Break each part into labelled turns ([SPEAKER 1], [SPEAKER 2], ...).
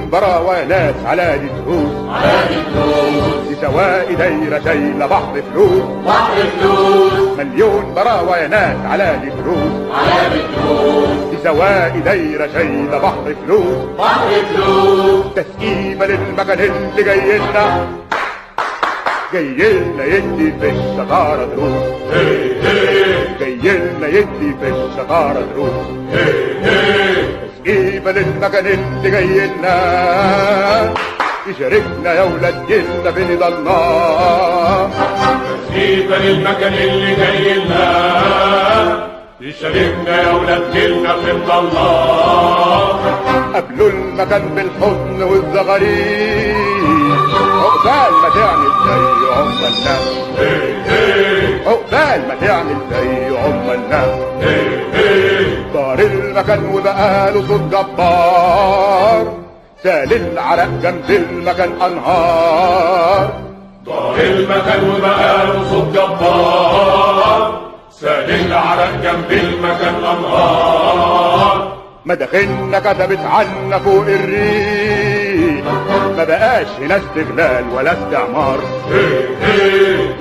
[SPEAKER 1] مليون براوانات على الدروس لسواء دايرة شايلة بحر فلوس مليون براوانات على الدروس لسواء دايرة شايلة بحر فلوس تسقيبة للمكان اللي جايلنا يدي في الشطارة دروس جايلنا يدي في الشطارة دروس تسقيبة للمكان اللي جايلنا يشاركنا يا ولاد جيلنا في رضا الله
[SPEAKER 2] تسقيبة للمكان اللي جايلنا يشاركنا يا ولاد جيلنا في رضا الله
[SPEAKER 1] قبلوا المكان بالحضن والزغاريد عقبال ما تعمل زي عمالنا عقبال ما تعمل زي عمالنا دار المكان وبقاله صوت جبار سال العرق جنب المكان انهار
[SPEAKER 2] دار المكان وبقاله صوت جبار سال العرق جنب المكان انهار
[SPEAKER 1] مداخلنا كتبت عنا فوق الريق ما بقاش هنا استغلال ولا استعمار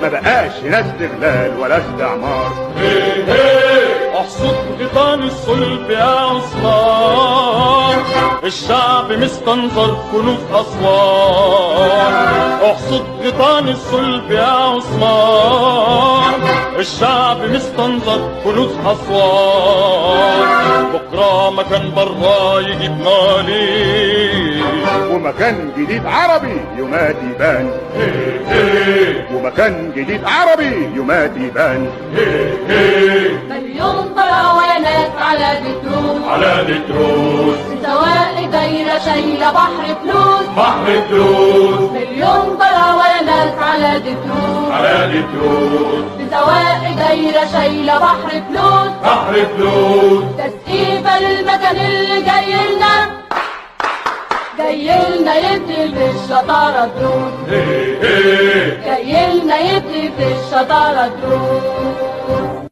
[SPEAKER 1] ما بقاش هنا استغلال ولا استعمار
[SPEAKER 3] احصد غيطان الصلب يا عثمان الشعب مستنظر كنوز اسوان احصد غيطان الصلب يا عثمان الشعب مستنظر كنوز اسوان بكره مكان برا يجيب مالي
[SPEAKER 1] ومكان جديد عربي يومات يبان ومكان جديد عربي يومات يبان
[SPEAKER 4] مليون براوانات على دتروس سواء دايرة شايلة بحر فلوس مليون براوانات على دتروس سواء دايرة شايلة بحر فلوس تسقيبة للمكان اللي جايلنا يدي في الشطارة دروس جايلنا يدي في الشطارة دروس